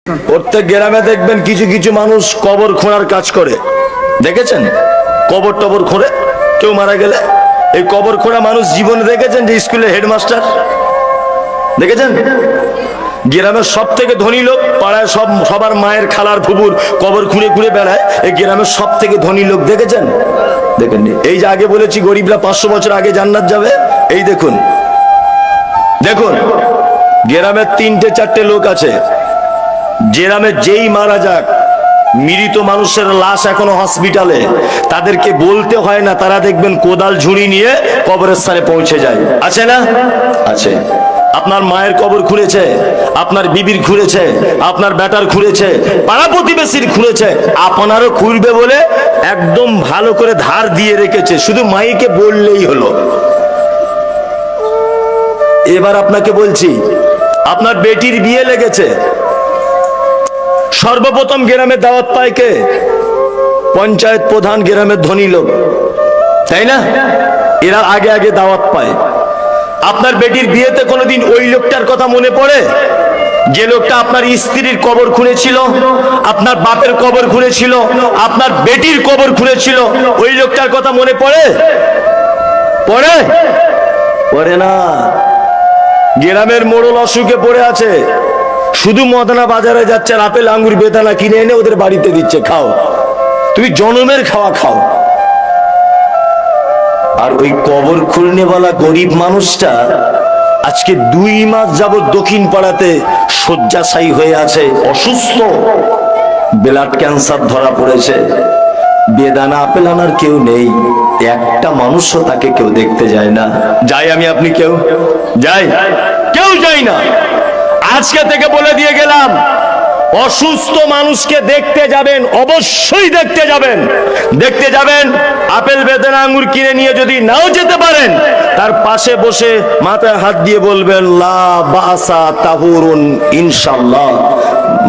প্রত্যেক গ্রামে দেখবেন কিছু কিছু মানুষ কবর খোঁড়ার কাজ করে, দেখেছেন? কবর টবর খোঁড়ে, কেউ মারা গেলে এই কবর খোঁড়া মানুষ জীবনে দেখেছেন? যে স্কুলের হেডমাস্টার দেখেছেন? গ্রামের সব থেকে ধনী লোক, পাড়ায় সবার মায়ের খালার ফুবুর কবর খুঁড়ে খুঁড়ে বেড়ায়, এই গ্রামের সব থেকে ধনী লোক দেখেছেন? দেখেননি? এই যে আগে বলেছি গরিবরা 500 বছর আগে জান্নাত যাবে, এই দেখুন দেখুন গ্রামের 3-4টে লোক আছে, গ্রামে যেই মারা যাক, মৃত মানুষের লাশ এখনো হসপিটালে, তাদেরকে বলতে হয় না, তারা দেখবেন কোদাল ঝুড়ি নিয়ে কবরের স্থানে পৌঁছে যায়। আছে না? আছে। আপনার মায়ের কবর খুঁড়েছে, আপনার বিবির খুঁড়েছে, আপনার বেটার খুঁড়েছে, পাড়া প্রতিবেশীর খুঁড়েছে, আপনারও খুঁড়বে বলে একদম ভালো করে ধার দিয়ে রেখেছে, শুধু মাইকে বললেই হলো। এবার আপনাকে বলছি, আপনার বেটির বিয়ে লেগেছে, সর্বপ্রথম গ্রামে দাওয়াত পায় কে? পঞ্চায়েত প্রধান, গ্রামের ধনী লোক, তাই না? এরা আগে আগে দাওয়াত পায়। আপনার বেটির বিয়েতে কোনোদিন ওই লোকটার কথা মনে পড়ে যে লোকটা আপনার স্ত্রীর কবর খুঁড়েছিল, আপনার বাপের কবর খুঁড়েছিল, আপনার বেটির কবর খুঁড়েছিল? ওই লোকটার কথা মনে পড়ে? পড়ে? পড়ে না। গ্রামের মোড়ল অসুখে পড়ে আছে, শুধু মদনা বাজারে যাচ্ছে, আর আপেল আঙ্গুর বেদানা কিনে এনে ওদের বাড়িতে দিচ্ছে, খাও, তুমি জনমের খাওয়া খাও। আর ওই কবর খুলনেওয়ালা গরিব মানুষটা আজকে 2 মাস যাবত দক্ষিণ পাড়াতে শয্যাশায়ী হয়ে আছে, অসুস্থ, ব্লাড ক্যান্সার ধরা পড়েছে, বেদানা আপেল আনার কেউ নেই, একটা মানুষও তাকে কেউ দেখতে যায় না। যাই আমি আপনি কেউ যাই? কেউ যাই না। আজকে থেকে বলে দিয়ে গেলাম, অসুস্থ মানুষকে দেখতে যাবেন, অবশ্যই দেখতে যাবেন। দেখতে যাবেন, আপেল বেদানা আঙ্গুর কিনে নিয়ে যদি নাও যেতে পারেন, তার পাশে বসে মাথায় হাত দিয়ে বলবেন লা বাসা তাহুরুন ইনশাআল্লাহ।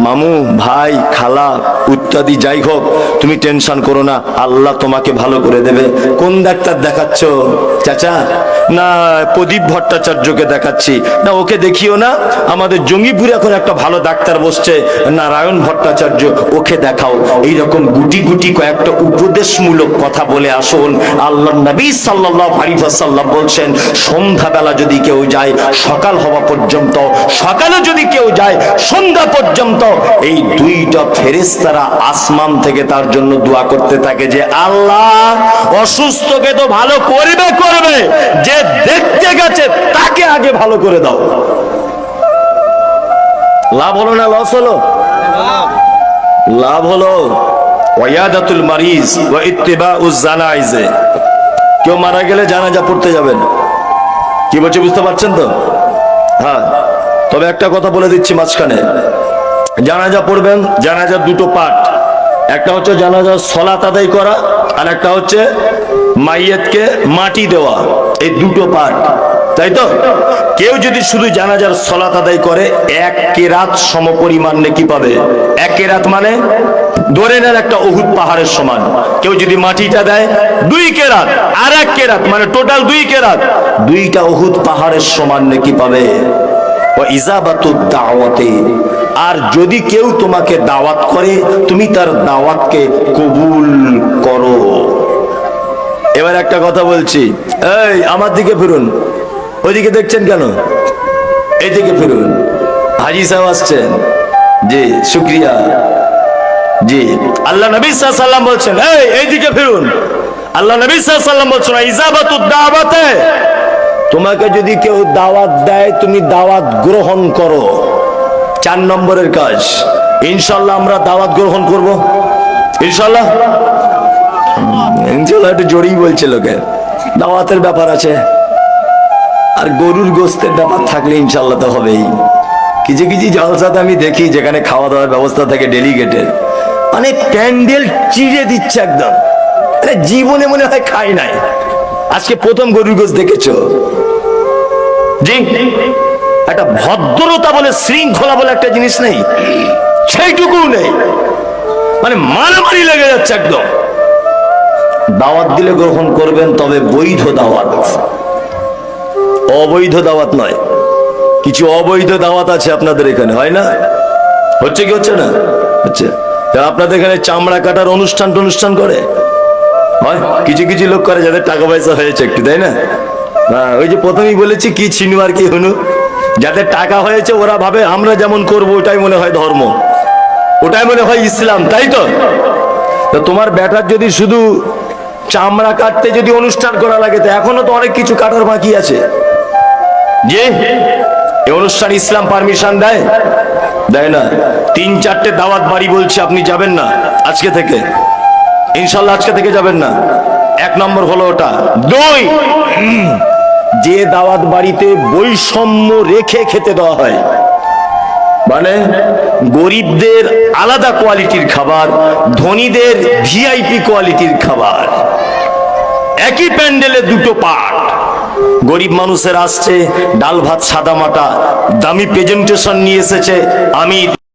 মামু, ভাই, খালা ইত্যাদি যাই হোক, তুমি টেনশন করো না, আল্লাহ তোমাকে ভালো করে দেবে। কোন ডাক্তার দেখাচ্ছ চাচা? না, প্রদীপ ভট্টাচার্যকে দেখাচ্ছি। না, ওকে দেখিও না, আমাদের জঙ্গিপুরে এখন একটা ভালো ডাক্তার বসছে, নারায়ণ ভট্টাচার্য, ওকে দেখাও। এইরকম গুটি গুটি কয়েকটা উপদেশমূলক কথা বলে আসুন। আল্লাহ নবী সাল্লাল্লাহু আলাইহি ওয়াসাল্লাম বলছেন, সন্ধ্যাবেলা যদি কেউ যায় সকাল হওয়া পর্যন্ত, সকালে যদি কেউ যায় সন্ধ্যা পর্যন্ত, এই 2টা ফেরেশতারা আসমান থেকে তার জন্য দোয়া করতে থাকে যে আল্লাহ অসুস্থকে তো ভালো করবে, যে দেখতে গেছে তাকে আগে ভালো করে দাও। লাভ হলো না লস হলো? লাভ হলো। ওয়ায়াদাতুল মারিজ ওয়া ইত্তিবাউজ জানাইজ। কেউ মারা গেলে জানাজা পড়তে যাবেন। কি বলছে বুঝতে পারছেন তো? হ্যাঁ, তবে একটা কথা বলে দিচ্ছি মাঝখানে, জানাজা পড়বেন, জানাজার 2টো পার্ট, একটা হচ্ছে জানাজার সালাত আদায় করা, আর একটা হচ্ছে মাইয়াতকে মাটি দেওয়া। এই 2টো পার্ট, তাই তো? কেউ যদি শুধু জানাজার সালাত আদায় করে 1 কেরাত সমপরিমাণ নেকি পাবে। 1 কেরাত মানে ধরে নেন একটা উহুদ পাহাড়ের সমান। কেউ যদি মাটিটা দেয় 2 কেরাত, আর 1 কেরাত মানে টোটাল 2 কেরাত, 2টা উহুদ পাহাড়ের সমান নেকি পাবে। ও ইজাবাতুদ দাওয়াতে, আর যদি কেউ তোমাকে দাওয়াত করে তুমি তার দাওয়াতকে কবুল করো। এবার একটা কথা বলছি, এই আমার দিকে ফিরুন। ওইদিকে দেখছেন কেন? এইদিকে ফিরুন। হাজী সাহেব আসছেন। জি, শুকরিয়া। জি, আল্লাহ নবী সাল্লাল্লাহু আলাইহি ওয়াসাল্লাম বলছেন, এইদিকে ফিরুন। আল্লাহ নবী সাল্লাল্লাহু আলাইহি ওয়াসাল্লাম বলছেন, ইজাবাতুদ দাওয়াতে, তোমাকে যদি কেউ দাওয়াত দেয় তুমি দাওয়াত গ্রহণ করো। 4 নম্বরের কাজ। ইনশাআল্লাহ আমরা দাওয়াত গ্রহণ করব। ইনশাআল্লাহ। ইনশাআল্লাহ একটু জোরেই বলছে লোকে, দাওয়াতের ব্যাপার আছে, আর গরুর গোস্তের ব্যাপার থাকলে ইনশাআল্লাহ তো হবেই। কিছু কিছু জলসাতে আমি দেখি যেখানে খাওয়া দাওয়ার ব্যবস্থা থাকে ডেলিগেটেড, মানে প্যান্ডেল চিড়ে দিচ্ছে একদম, জীবনে মনে হয় খাই নাই, আজকে প্রথম গরুর গোস্ত দেখেছো? জি, একটা ভদ্রতা বলে, শৃঙ্খলা বলে একটা জিনিস নেই, সেইটুকু নেই, মানে মারামারি লেগে যাচ্ছে একদম। দাওয়াত দিলে গ্রহণ করবেন, তবে বৈধ দাওয়াত, অবৈধ দাওয়াত নয়। কিছু অবৈধ দাওয়াত আছে আপনাদের এখানে, হয় না? হচ্ছে কি হচ্ছে না? হচ্ছে। তা আপনাদের এখানে চামড়া কাটার অনুষ্ঠান করে হয়? কিছু কিছু লোক করে যাদের টাকা পয়সা হয়েছে একটু, তাই না? হ্যাঁ, ওই যে প্রথমেই বলেছি কি ছিনু আর কি হুনু, যাদের টাকা হয়েছে ওরা ভাবে আমরা যেমন করবো ওটাই মনে হয় ধর্ম, ওটাই মনে হয় ইসলাম, তাই তো? তো তোমার ব্যাটার যদি শুধু চামড়া কাটতে যদি অনুষ্ঠান করা লাগে, তো এখনো তো অনেক কিছু কাটার বাকি আছে। যে এই অনুষ্ঠান ইসলাম পারমিশন দেয়? দেয় না। 3-4টে দাওয়াত বাড়ি বলছে আপনি যাবেন না আজকে থেকে, ইনশাল্লাহ আজকে থেকে যাবেন না। 1 নম্বর হলো ওটা। 2, যে দাওয়াত বাড়িতে বৈষম্য রেখে খেতে দেওয়া হয়, মানে গরিবদের আলাদা কোয়ালিটির খাবার, ধনীদের ভিআইপি কোয়ালিটির খাবার, একই প্যান্ডেলে 2টো পার্ট। গরিব মানুষের আসছে ডাল ভাত সাদা মাটা, দামি প্রেজেন্টেশন নিয়ে এসেছে, আমি